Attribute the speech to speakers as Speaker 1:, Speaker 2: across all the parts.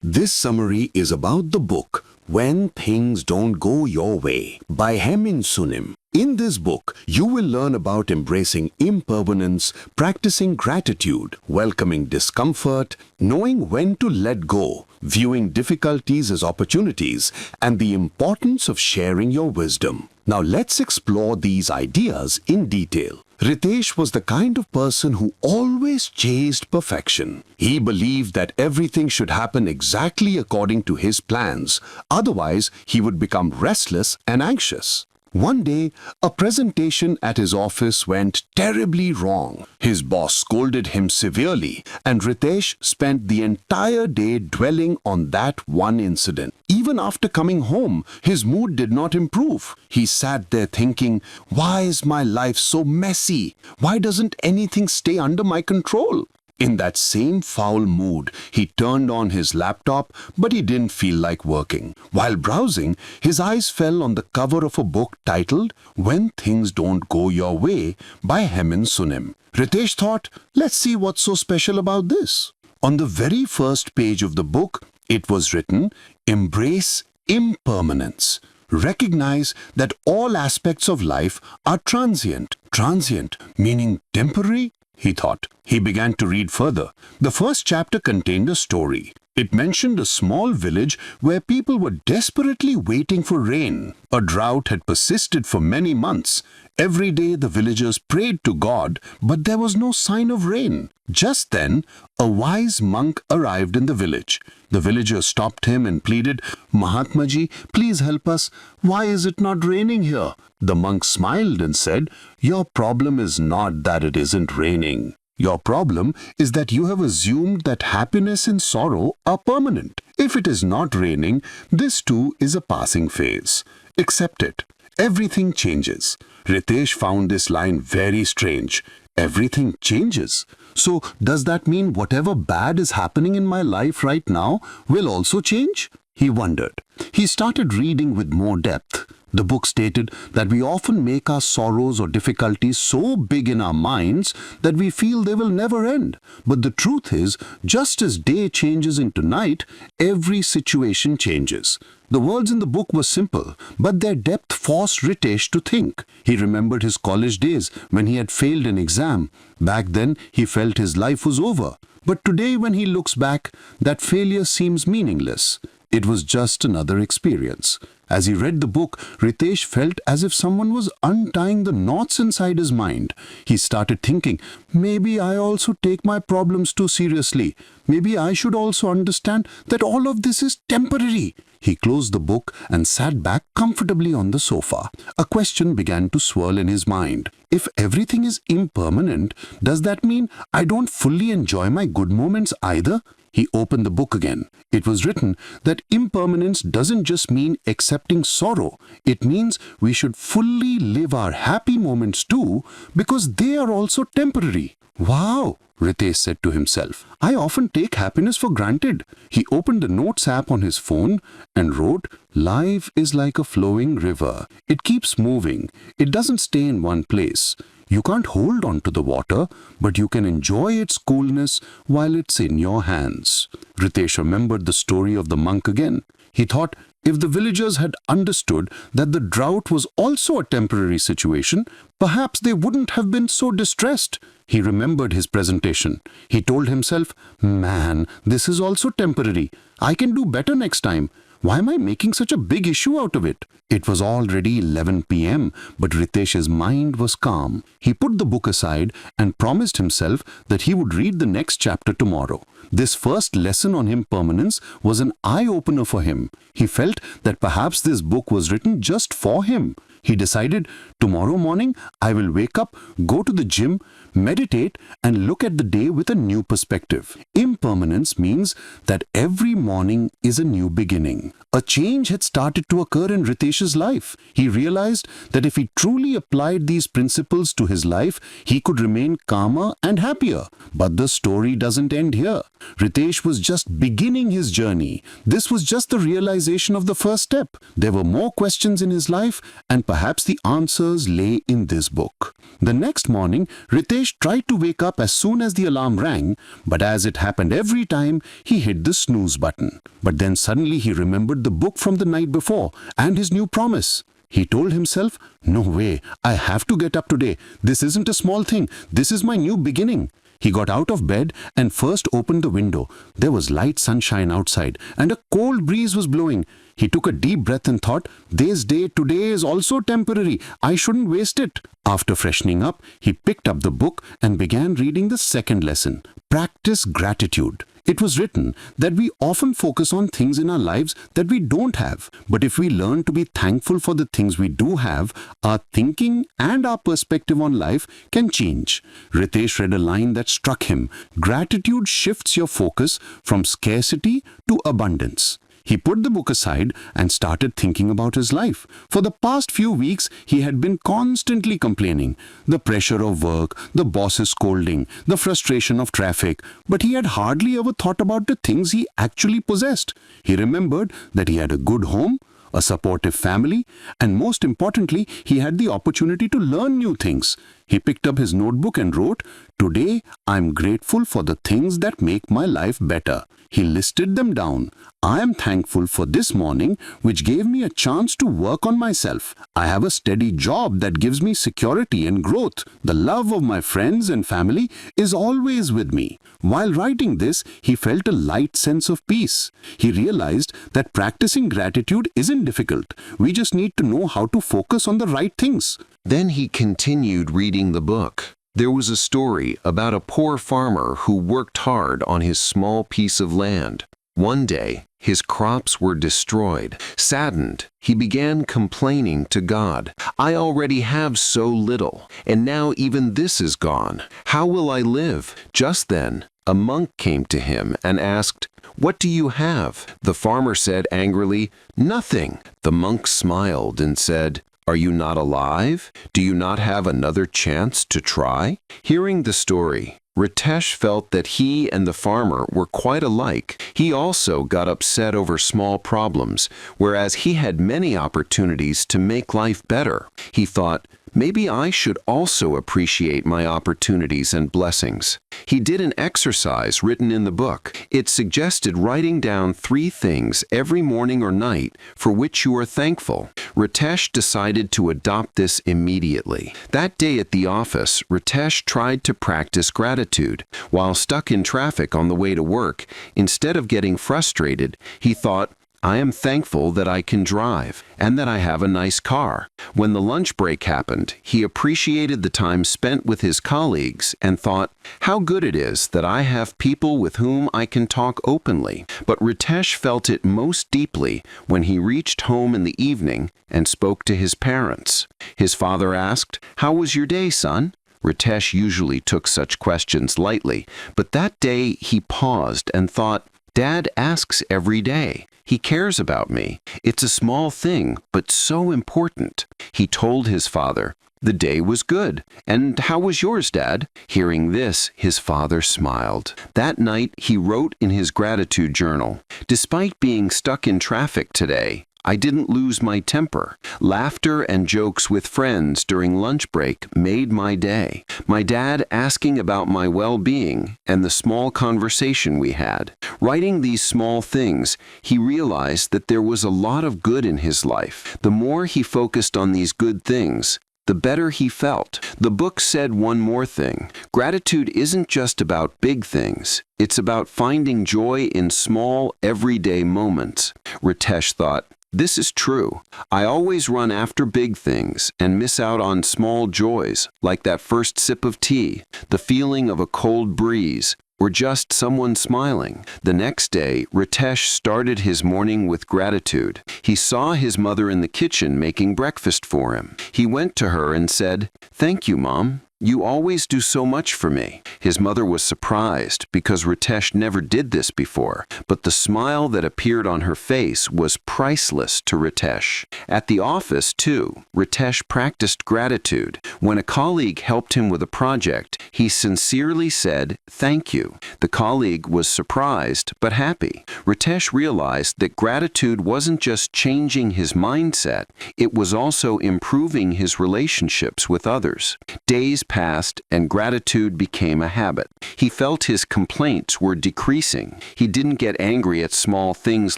Speaker 1: This summary is about the book When Things Don't Go Your Way by Hemin Sunim. In this book, you will learn about embracing impermanence, practicing gratitude, welcoming discomfort, knowing when to let go, viewing difficulties as opportunities, and the importance of sharing your wisdom. Now let's explore these ideas in detail. Ritesh was the kind of person who always chased perfection. He believed that everything should happen exactly according to his plans, otherwise he would become restless and anxious. One day, a presentation at his office went terribly wrong. His boss scolded him severely, and Ritesh spent the entire day dwelling on that one incident. Even after coming home, his mood did not improve. He sat there thinking, why is my life so messy? Why doesn't anything stay under my control? In that same foul mood, he turned on his laptop, but he didn't feel like working. While browsing, his eyes fell on the cover of a book titled When Things Don't Go Your Way by Hemin Sunim. Ritesh thought, let's see what's so special about this. On the very first page of the book, it was written, Embrace impermanence. Recognize that all aspects of life are transient. Transient, meaning temporary? He thought. He began to read further. The first chapter contained a story. It mentioned a small village where people were desperately waiting for rain. A drought had persisted for many months. Every day the villagers prayed to God, but there was no sign of rain. Just then, a wise monk arrived in the village. The villagers stopped him and pleaded, Mahatma Ji, please help us. Why is it not raining here? The monk smiled and said, your problem is not that it isn't raining. Your problem is that you have assumed that happiness and sorrow are permanent. If it is not raining, this too is a passing phase. Accept it. Everything changes. Ritesh found this line very strange. Everything changes. So, does that mean whatever bad is happening in my life right now will also change? He wondered. He started reading with more depth. The book stated that we often make our sorrows or difficulties so big in our minds that we feel they will never end. But the truth is, just as day changes into night, every situation changes. The words in the book were simple, but their depth forced Ritesh to think. He remembered his college days when he had failed an exam. Back then, he felt his life was over. But today, when he looks back, that failure seems meaningless. It was just another experience. As he read the book, Ritesh felt as if someone was untying the knots inside his mind. He started thinking, maybe I also take my problems too seriously. Maybe I should also understand that all of this is temporary. He closed the book and sat back comfortably on the sofa. A question began to swirl in his mind. If everything is impermanent, does that mean I don't fully enjoy my good moments either? He opened the book again. It was written that impermanence doesn't just mean accepting sorrow. It means we should fully live our happy moments too, because they are also temporary. Wow, Ritesh said to himself. I often take happiness for granted. He opened the notes app on his phone and wrote, Life is like a flowing river. It keeps moving. It doesn't stay in one place. You can't hold on to the water, but you can enjoy its coolness while it's in your hands. Ritesh remembered the story of the monk again. He thought, if the villagers had understood that the drought was also a temporary situation, perhaps they wouldn't have been so distressed. He remembered his presentation. He told himself, man, this is also temporary. I can do better next time. Why am I making such a big issue out of it? It was already 11 p.m., but Ritesh's mind was calm. He put the book aside and promised himself that he would read the next chapter tomorrow. This first lesson on impermanence was an eye-opener for him. He felt that perhaps this book was written just for him. He decided, tomorrow morning I will wake up, go to the gym, meditate and look at the day with a new perspective. Impermanence means that every morning is a new beginning. A change had started to occur in Ritesh's life. He realized that if he truly applied these principles to his life, he could remain calmer and happier. But the story doesn't end here. Ritesh was just beginning his journey. This was just the realization of the first step. There were more questions in his life, and perhaps the answers lay in this book. The next morning, Ritesh tried to wake up as soon as the alarm rang, but as it happened every time, he hit the snooze button. But then suddenly he remembered the book from the night before and his new promise. He told himself, "No way, I have to get up today. This isn't a small thing. This is my new beginning." He got out of bed and first opened the window. There was light sunshine outside and a cold breeze was blowing. He took a deep breath and thought, "This day today is also temporary. I shouldn't waste it." After freshening up, he picked up the book and began reading the second lesson, Practice Gratitude. It was written that we often focus on things in our lives that we don't have. But if we learn to be thankful for the things we do have, our thinking and our perspective on life can change. Ritesh read a line that struck him. Gratitude shifts your focus from scarcity to abundance. He put the book aside and started thinking about his life. For the past few weeks, he had been constantly complaining. The pressure of work, the boss's scolding, the frustration of traffic. But he had hardly ever thought about the things he actually possessed. He remembered that he had a good home, a supportive family, and most importantly, he had the opportunity to learn new things. He picked up his notebook and wrote, "Today, I'm grateful for the things that make my life better." He listed them down. "I am thankful for this morning, which gave me a chance to work on myself. I have a steady job that gives me security and growth. The love of my friends and family is always with me." While writing this, he felt a light sense of peace. He realized that practicing gratitude isn't difficult. We just need to know how to focus on the right things.
Speaker 2: Then he continued reading the book. There was a story about a poor farmer who worked hard on his small piece of land. One day, his crops were destroyed. Saddened, he began complaining to God. "I already have so little, and now even this is gone. How will I live?" Just then, a monk came to him and asked, "What do you have?" The farmer said angrily, "Nothing." The monk smiled and said, "Are you not alive? Do you not have another chance to try?" Hearing the story, Ritesh felt that he and the farmer were quite alike. He also got upset over small problems, whereas he had many opportunities to make life better. He thought, maybe I should also appreciate my opportunities and blessings. He did an exercise written in the book. It suggested writing down 3 things every morning or night for which you are thankful. Ritesh decided to adopt this immediately. That day at the office, Ritesh tried to practice gratitude. While stuck in traffic on the way to work, instead of getting frustrated, he thought, "I am thankful that I can drive and that I have a nice car." When the lunch break happened, he appreciated the time spent with his colleagues and thought, "How good it is that I have people with whom I can talk openly." But Ritesh felt it most deeply when he reached home in the evening and spoke to his parents. His father asked, "How was your day, son?" Ritesh usually took such questions lightly, but that day he paused and thought, "Dad asks every day. He cares about me. It's a small thing, but so important." He told his father, "The day was good. And how was yours, Dad?" Hearing this, his father smiled. That night, he wrote in his gratitude journal, "Despite being stuck in traffic today, I didn't lose my temper. Laughter and jokes with friends during lunch break made my day. My dad asking about my well-being and the small conversation we had." Writing these small things, he realized that there was a lot of good in his life. The more he focused on these good things, the better he felt. The book said one more thing. Gratitude isn't just about big things. It's about finding joy in small, everyday moments. Ritesh thought, "This is true. I always run after big things and miss out on small joys, like that first sip of tea, the feeling of a cold breeze, or just someone smiling." The next day, Ritesh started his morning with gratitude. He saw his mother in the kitchen making breakfast for him. He went to her and said, "Thank you, Mom. You always do so much for me." His mother was surprised because Ritesh never did this before, but the smile that appeared on her face was priceless to Ritesh. At the office, too, Ritesh practiced gratitude. When a colleague helped him with a project, he sincerely said, "Thank you." The colleague was surprised but happy. Ritesh realized that gratitude wasn't just changing his mindset, it was also improving his relationships with others. Days passed and gratitude became a habit. He felt his complaints were decreasing. He didn't get angry at small things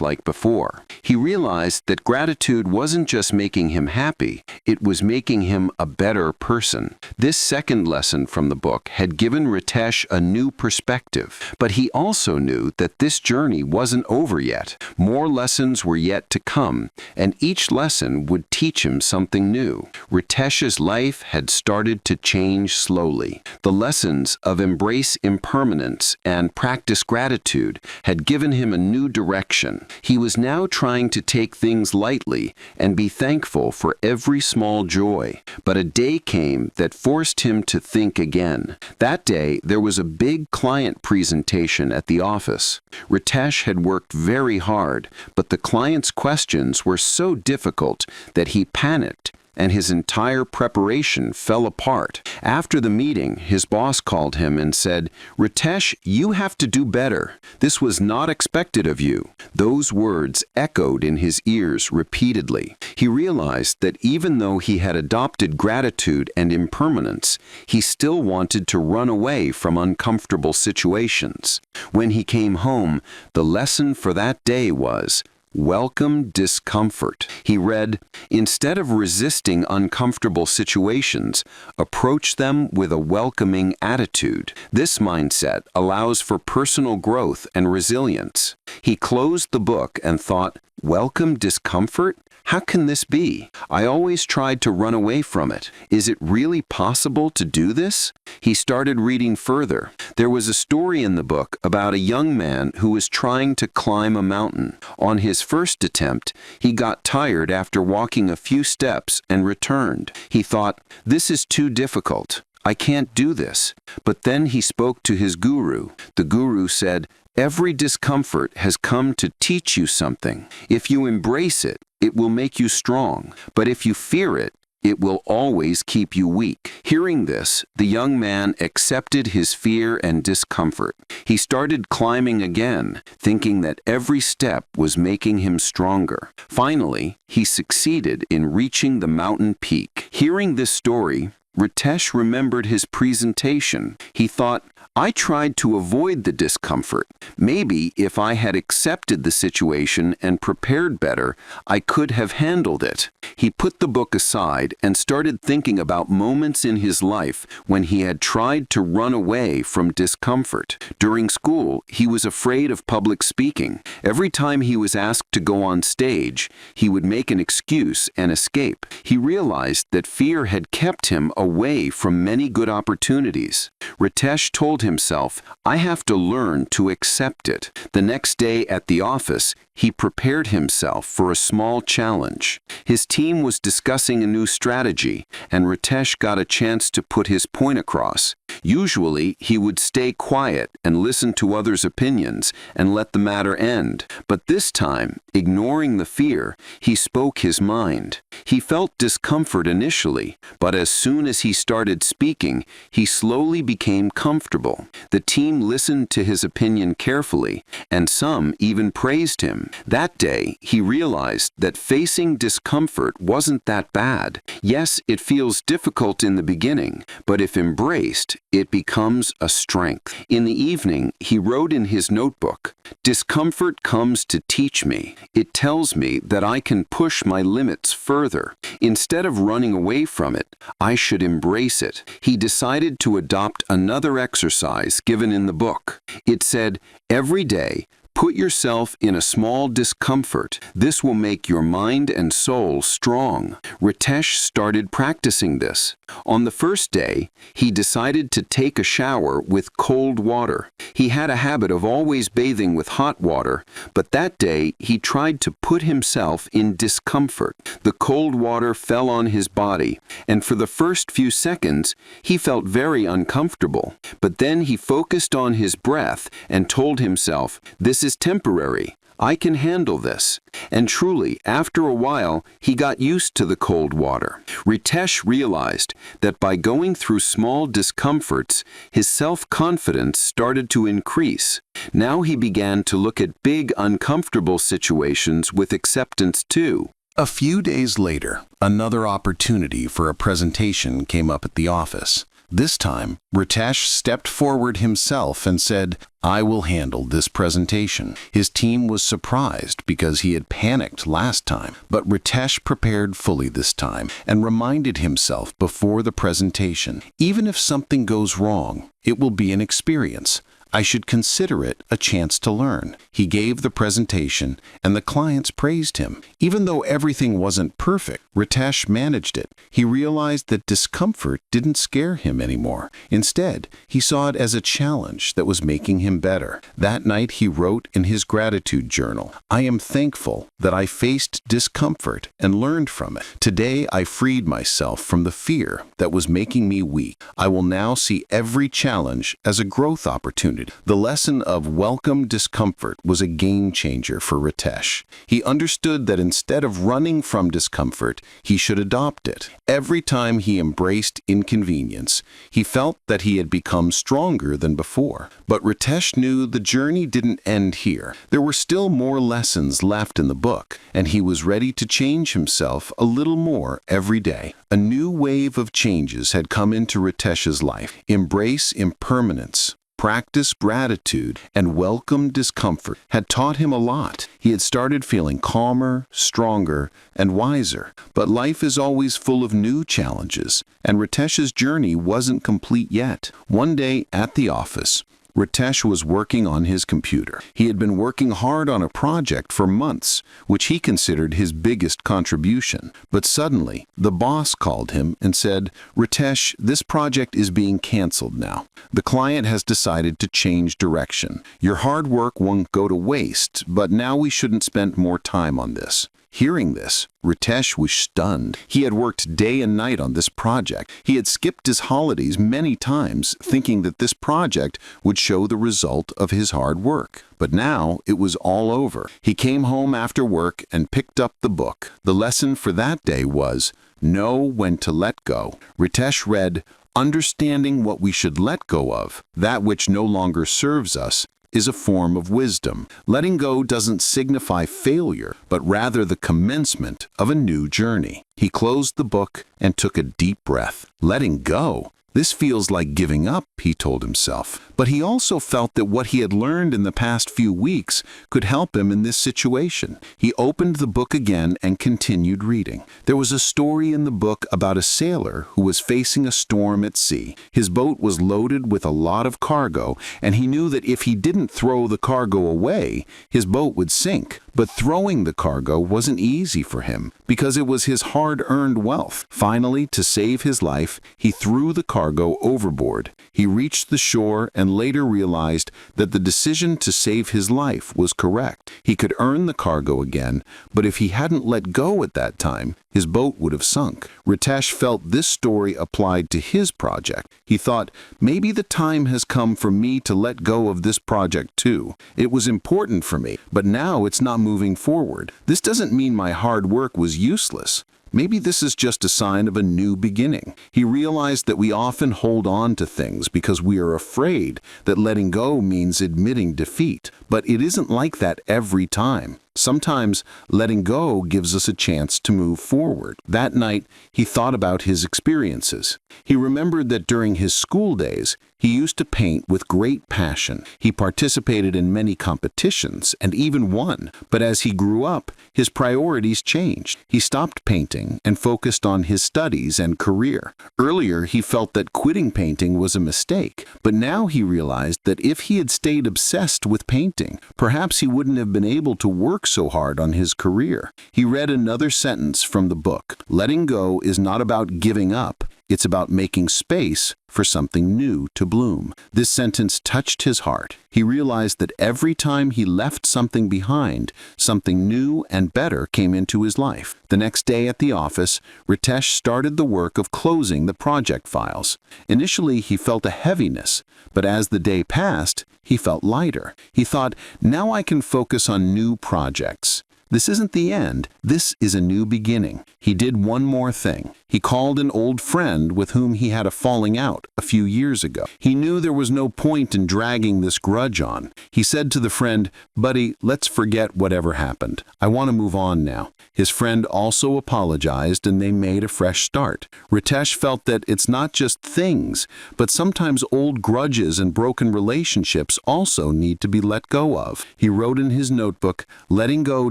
Speaker 2: like before. He realized that gratitude wasn't just making him happy, it was making him a better person. This second lesson from the book had given Ritesh a new perspective, but he also knew that this journey wasn't over yet. More lessons were yet to come, and each lesson would teach him something new. Ritesh's life had started to change slowly. The lessons of embrace impermanence and practice gratitude had given him a new direction. He was now trying to take things lightly and be thankful for every small joy. But a day came that forced him to think again. That day, there was a big client presentation at the office. Ritesh had worked very hard, but the client's questions were so difficult that he panicked and his entire preparation fell apart. After the meeting, his boss called him and said, "Ritesh, you have to do better. This was not expected of you." Those words echoed in his ears repeatedly. He realized that even though he had adopted gratitude and impermanence, he still wanted to run away from uncomfortable situations. When he came home, the lesson for that day was, welcome discomfort. He read, "Instead of resisting uncomfortable situations, approach them with a welcoming attitude." This mindset allows for personal growth and resilience. He closed the book and thought, welcome discomfort? How can this be? I always tried to run away from it. Is it really possible to do this? He started reading further. There was a story in the book about a young man who was trying to climb a mountain. On his first attempt, he got tired after walking a few steps and returned. He thought, "This is too difficult. I can't do this." But then he spoke to his guru. The guru said, "Every discomfort has come to teach you something. If you embrace it, it will make you strong. But if you fear it, it will always keep you weak." Hearing this, the young man accepted his fear and discomfort. He started climbing again, thinking that every step was making him stronger. Finally, he succeeded in reaching the mountain peak. Hearing this story, Ritesh remembered his presentation. He thought, I tried to avoid the discomfort. Maybe if I had accepted the situation and prepared better, I could have handled it. He put the book aside and started thinking about moments in his life when he had tried to run away from discomfort. During school, he was afraid of public speaking. Every time he was asked to go on stage, he would make an excuse and escape. He realized that fear had kept him away from many good opportunities. Ritesh told himself, I have to learn to accept it. The next day at the office, he prepared himself for a small challenge. His team was discussing a new strategy, and Ritesh got a chance to put his point across. Usually, he would stay quiet and listen to others' opinions and let the matter end. But this time, ignoring the fear, he spoke his mind. He felt discomfort initially, but as soon as he started speaking, he slowly became comfortable. The team listened to his opinion carefully, and some even praised him. That day, he realized that facing discomfort wasn't that bad. Yes, it feels difficult in the beginning, but if embraced, it becomes a strength. In the evening, he wrote in his notebook, "Discomfort comes to teach me. It tells me that I can push my limits further. Instead of running away from it, I should embrace it." He decided to adopt another exercise given in the book. It said, every day, Put yourself in a small discomfort. This will make your mind and soul strong. Ritesh started practicing this. On the first day, he decided to take a shower with cold water. He had a habit of always bathing with hot water, but that day he tried to put himself in discomfort. The cold water fell on his body, and for the first few seconds, he felt very uncomfortable. But then he focused on his breath and told himself, "This is temporary. I can handle this." And truly, after a while, he got used to the cold water. Ritesh realized that by going through small discomforts, his self-confidence started to increase. Now he began to look at big, uncomfortable situations with acceptance too.
Speaker 1: A few days later, another opportunity for a presentation came up at the office. This time, Ritesh stepped forward himself and said, "I will handle this presentation." His team was surprised because he had panicked last time, but Ritesh prepared fully this time and reminded himself before the presentation, even if something goes wrong, it will be an experience. I should consider it a chance to learn. He gave the presentation, and the clients praised him. Even though everything wasn't perfect, Ritesh managed it. He realized that discomfort didn't scare him anymore. Instead, he saw it as a challenge that was making him better. That night, he wrote in his gratitude journal, "I am thankful that I faced discomfort and learned from it. Today, I freed myself from the fear that was making me weak. I will now see every challenge as a growth opportunity." The lesson of welcome discomfort was a game changer for Ritesh. He understood that instead of running from discomfort, he should adopt it. Every time he embraced inconvenience, he felt that he had become stronger than before. But Ritesh knew the journey didn't end here. There were still more lessons left in the book, and he was ready to change himself a little more every day. A new wave of changes had come into Ritesh's life. Embrace impermanence, practice gratitude, and welcome discomfort had taught him a lot. He had started feeling calmer, stronger, and wiser. But life is always full of new challenges, and Ritesh's journey wasn't complete yet. One day at the office, Ritesh was working on his computer. He had been working hard on a project for months, which he considered his biggest contribution. But suddenly, the boss called him and said, "Ritesh, this project is being canceled now. The client has decided to change direction. Your hard work won't go to waste, but now we shouldn't spend more time on this." Hearing this, Ritesh was stunned. He had worked day and night on this project. He had skipped his holidays many times, thinking that this project would show the result of his hard work. But now it was all over. He came home after work and picked up the book. The lesson for that day was, know when to let go. Ritesh read, "Understanding what we should let go of, that which no longer serves us, is a form of wisdom. Letting go doesn't signify failure, but rather the commencement of a new journey." He closed the book and took a deep breath. Letting go? This feels like giving up, he told himself. But he also felt that what he had learned in the past few weeks could help him in this situation. He opened the book again and continued reading. There was a story in the book about a sailor who was facing a storm at sea. His boat was loaded with a lot of cargo, and he knew that if he didn't throw the cargo away, his boat would sink. But throwing the cargo wasn't easy for him because it was his hard-earned wealth. Finally, to save his life, he threw the cargo overboard. He reached the shore and later realized that the decision to save his life was correct. He could earn the cargo again, but if he hadn't let go at that time, his boat would have sunk. Ritesh felt this story applied to his project. He thought, maybe the time has come for me to let go of this project too. It was important for me, but now it's not moving forward. This doesn't mean my hard work was useless. Maybe this is just a sign of a new beginning. He realized that we often hold on to things because we are afraid that letting go means admitting defeat. But it isn't like that every time.
Speaker 2: Sometimes letting go gives us a chance to move forward. That night, he thought about his experiences. He remembered that during his school days, he used to paint with great passion. He participated in many competitions and even won. But as he grew up, his priorities changed. He stopped painting and focused on his studies and career. Earlier, he felt that quitting painting was a mistake, but now he realized that if he had stayed obsessed with painting, perhaps he wouldn't have been able to work so hard on his career. He read another sentence from the book. Letting go is not about giving up. It's about making space for something new to bloom. This sentence touched his heart. He realized that every time he left something behind, something new and better came into his life. The next day at the office, Ritesh started the work of closing the project files. Initially, he felt a heaviness, but as the day passed, he felt lighter. He thought, now I can focus on new projects. This isn't the end. This is a new beginning. He did one more thing. He called an old friend with whom he had a falling out a few years ago. He knew there was no point in dragging this grudge on. He said to the friend, "Buddy, let's forget whatever happened. I want to move on now." His friend also apologized and they made a fresh start. Ritesh felt that it's not just things, but sometimes old grudges and broken relationships also need to be let go of. He wrote in his notebook, "Letting go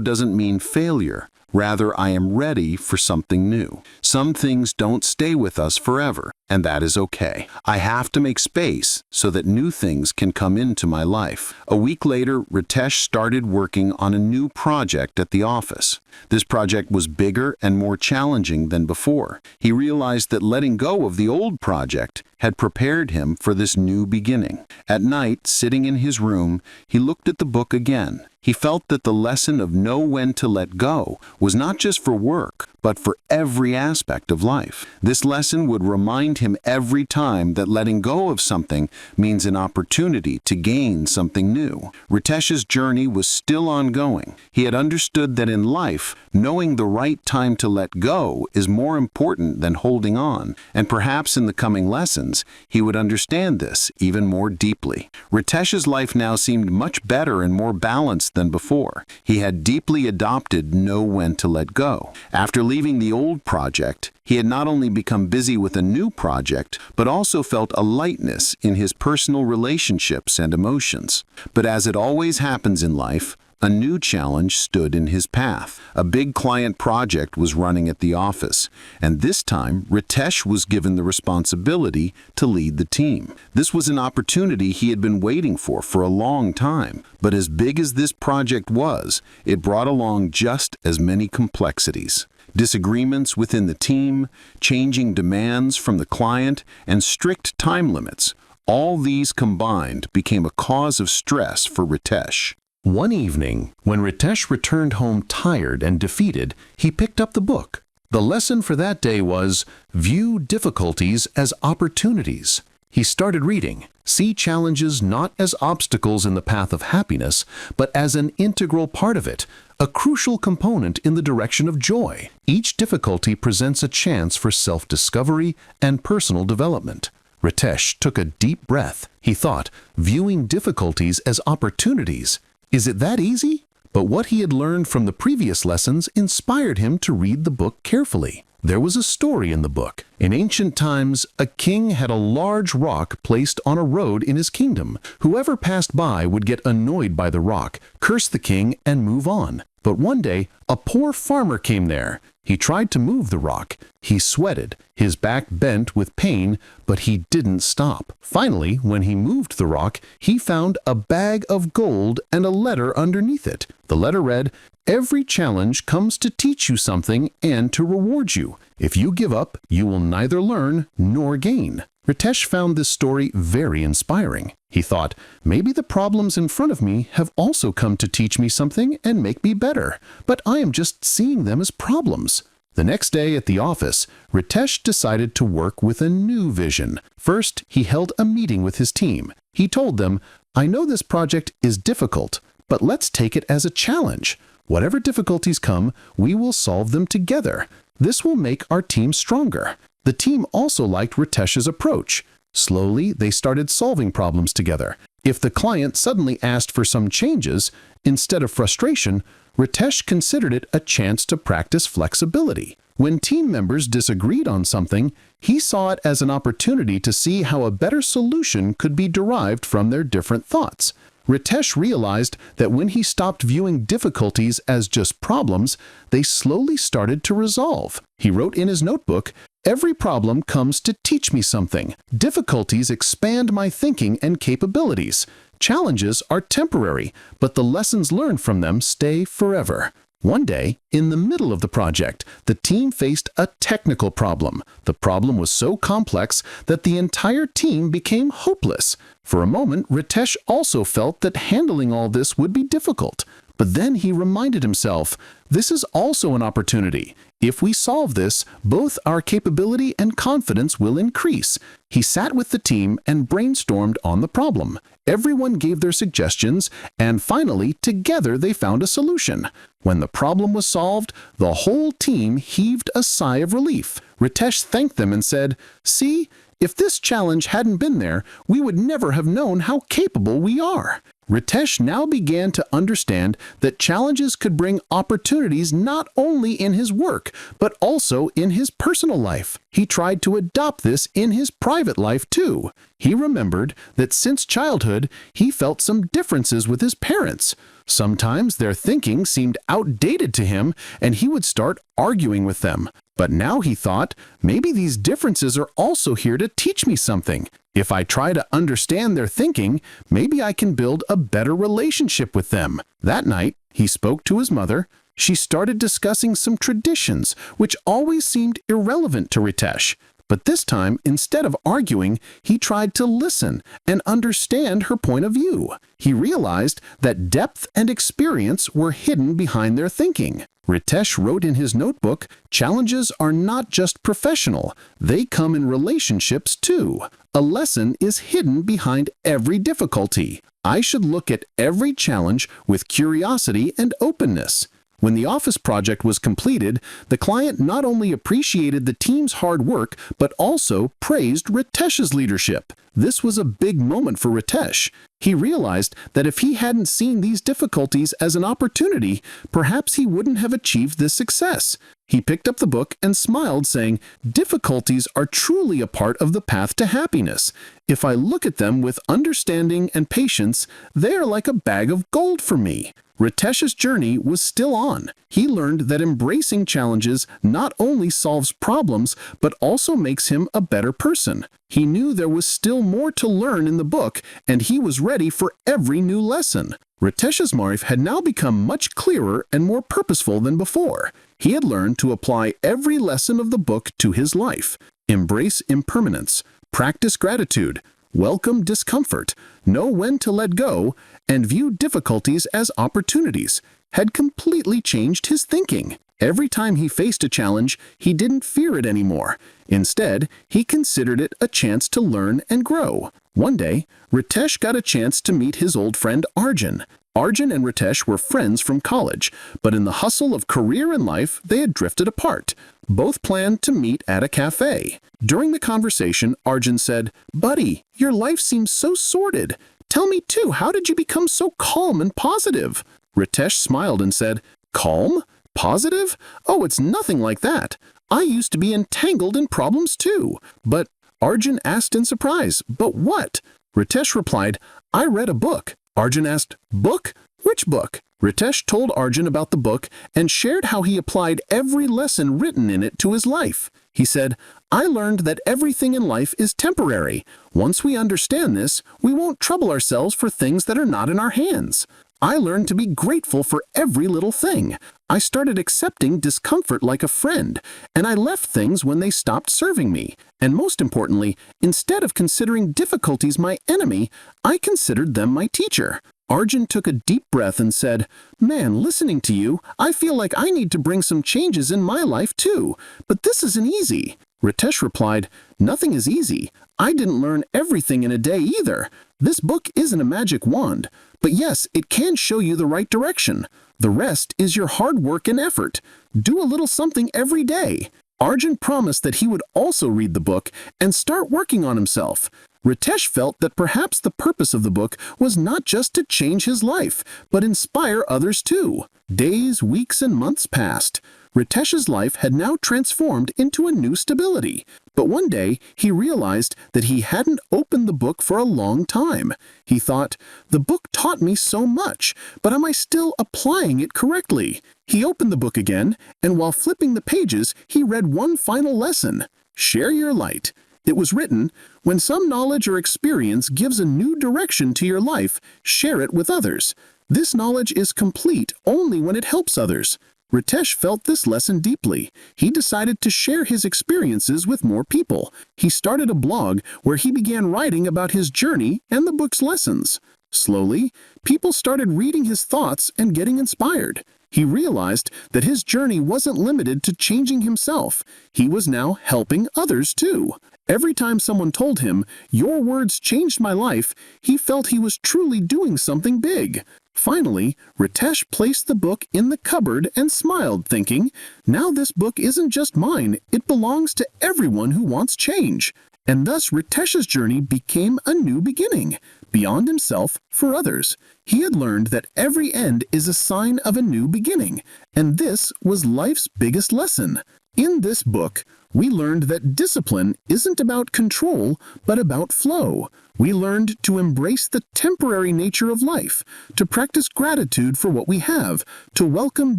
Speaker 2: doesn't mean failure. Rather, I am ready for something new. Some things don't stay with us forever, and that is okay. I have to make space so that new things can come into my life." A week later, Ritesh started working on a new project at the office. This project was bigger and more challenging than before. He realized that letting go of the old project had prepared him for this new beginning. At night, sitting in his room, he looked at the book again. He felt that the lesson of know when to let go was not just for work, but for every aspect of life. This lesson would remind him every time that letting go of something means an opportunity to gain something new. Ritesh's journey was still ongoing. He had understood that in life, knowing the right time to let go is more important than holding on, and perhaps in the coming lessons, he would understand this even more deeply. Ritesh's life now seemed much better and more balanced than before. He had deeply adopted know when to let go. After leaving the old project, he had not only become busy with a new project, but also felt a lightness in his personal relationships and emotions. But as it always happens in life, a new challenge stood in his path. A big client project was running at the office, and this time Ritesh was given the responsibility to lead the team. This was an opportunity he had been waiting for a long time, but as big as this project was, it brought along just as many complexities. Disagreements within the team, changing demands from the client, and strict time limits. All these combined became a cause of stress for Ritesh.
Speaker 3: One evening, when Ritesh returned home tired and defeated, he picked up the book. The lesson for that day was, view difficulties as opportunities. He started reading. See challenges not as obstacles in the path of happiness, but as an integral part of it, a crucial component in the direction of joy. Each difficulty presents a chance for self-discovery and personal development. Ritesh took a deep breath. He thought, viewing difficulties as opportunities. Is it that easy? But what he had learned from the previous lessons inspired him to read the book carefully. There was a story in the book. In ancient times, a king had a large rock placed on a road in his kingdom. Whoever passed by would get annoyed by the rock, curse the king, and move on. But one day, a poor farmer came there. He tried to move the rock. He sweated, his back bent with pain, but he didn't stop. Finally, when he moved the rock, he found a bag of gold and a letter underneath it. The letter read, "Every challenge comes to teach you something and to reward you. If you give up, you will neither learn nor gain." Ritesh found this story very inspiring. He thought, maybe the problems in front of me have also come to teach me something and make me better, but I am just seeing them as problems. The next day at the office, Ritesh decided to work with a new vision. First, he held a meeting with his team. He told them, "I know this project is difficult, but let's take it as a challenge. Whatever difficulties come, we will solve them together. This will make our team stronger." The team also liked Ritesh's approach. Slowly, they started solving problems together. If the client suddenly asked for some changes, instead of frustration, Ritesh considered it a chance to practice flexibility. When team members disagreed on something, he saw it as an opportunity to see how a better solution could be derived from their different thoughts. Ritesh realized that when he stopped viewing difficulties as just problems, they slowly started to resolve. He wrote in his notebook, "Every problem comes to teach me something. Difficulties expand my thinking and capabilities. Challenges are temporary, but the lessons learned from them stay forever." One day, in the middle of the project, the team faced a technical problem. The problem was so complex that the entire team became hopeless. For a moment, Ritesh also felt that handling all this would be difficult. But then he reminded himself, this is also an opportunity. If we solve this, both our capability and confidence will increase. He sat with the team and brainstormed on the problem. Everyone gave their suggestions, and finally, together they found a solution. When the problem was solved, the whole team heaved a sigh of relief. Ritesh thanked them and said, "See, if this challenge hadn't been there, we would never have known how capable we are." Ritesh now began to understand that challenges could bring opportunities not only in his work, but also in his personal life. He tried to adopt this in his private life too. He remembered that since childhood, he felt some differences with his parents. Sometimes their thinking seemed outdated to him, and he would start arguing with them. But now he thought, maybe these differences are also here to teach me something. If I try to understand their thinking, maybe I can build a better relationship with them. That night, he spoke to his mother. She started discussing some traditions, which always seemed irrelevant to Ritesh. But this time, instead of arguing, he tried to listen and understand her point of view. He realized that depth and experience were hidden behind their thinking. Ritesh wrote in his notebook, "Challenges are not just professional, they come in relationships too. A lesson is hidden behind every difficulty. I should look at every challenge with curiosity and openness." When the office project was completed, the client not only appreciated the team's hard work, but also praised Ritesh's leadership. This was a big moment for Ritesh. He realized that if he hadn't seen these difficulties as an opportunity, perhaps he wouldn't have achieved this success. He picked up the book and smiled, saying, "Difficulties are truly a part of the path to happiness. If I look at them with understanding and patience, they are like a bag of gold for me." Ritesh's journey was still on. He learned that embracing challenges not only solves problems, but also makes him a better person. He knew there was still more to learn in the book, and he was ready for every new lesson. Ritesh's life had now become much clearer and more purposeful than before. He had learned to apply every lesson of the book to his life. Embrace impermanence, practice gratitude, welcome discomfort, know when to let go, and view difficulties as opportunities, had completely changed his thinking. Every time he faced a challenge, he didn't fear it anymore. Instead, he considered it a chance to learn and grow. One day, Ritesh got a chance to meet his old friend Arjun. Arjun and Ritesh were friends from college, but in the hustle of career and life, they had drifted apart. Both planned to meet at a cafe. During the conversation, Arjun said, "Buddy, your life seems so sordid. Tell me too, how did you become so calm and positive?" Ritesh smiled and said, "Calm? Positive? Oh, it's nothing like that. I used to be entangled in problems too." But Arjun asked in surprise, "But what?" Ritesh replied, "I read a book." Arjun asked, "Book? Which book?" Ritesh told Arjun about the book and shared how he applied every lesson written in it to his life. He said, "I learned that everything in life is temporary. Once we understand this, we won't trouble ourselves for things that are not in our hands. I learned to be grateful for every little thing. I started accepting discomfort like a friend, and I left things when they stopped serving me. And most importantly, instead of considering difficulties my enemy, I considered them my teacher." Arjun took a deep breath and said, "Man, listening to you, I feel like I need to bring some changes in my life too. But this isn't easy." Ritesh replied, "Nothing is easy. I didn't learn everything in a day either. This book isn't a magic wand. But yes, it can show you the right direction. The rest is your hard work and effort. Do a little something every day." Arjun promised that he would also read the book and start working on himself. Ritesh felt that perhaps the purpose of the book was not just to change his life, but inspire others too. Days, weeks, and months passed. Ritesh's life had now transformed into a new stability. But one day, he realized that he hadn't opened the book for a long time. He thought, "The book taught me so much, but am I still applying it correctly?" He opened the book again, and while flipping the pages, he read one final lesson: share your light. It was written, "When some knowledge or experience gives a new direction to your life, share it with others. This knowledge is complete only when it helps others." Ritesh felt this lesson deeply. He decided to share his experiences with more people. He started a blog where he began writing about his journey and the book's lessons. Slowly, people started reading his thoughts and getting inspired. He realized that his journey wasn't limited to changing himself. He was now helping others too. Every time someone told him, "Your words changed my life," he felt he was truly doing something big. Finally, Ritesh placed the book in the cupboard and smiled, thinking, "Now this book isn't just mine, it belongs to everyone who wants change." And thus Ritesh's journey became a new beginning. Beyond himself, for others. He had learned that every end is a sign of a new beginning, and this was life's biggest lesson. In this book, we learned that discipline isn't about control, but about flow. We learned to embrace the temporary nature of life, to practice gratitude for what we have, to welcome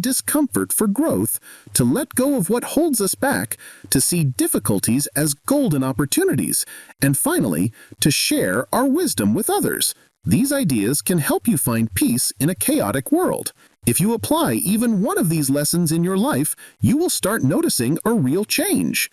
Speaker 3: discomfort for growth, to let go of what holds us back, to see difficulties as golden opportunities, and finally, to share our wisdom with others. These ideas can help you find peace in a chaotic world. If you apply even one of these lessons in your life, you will start noticing a real change.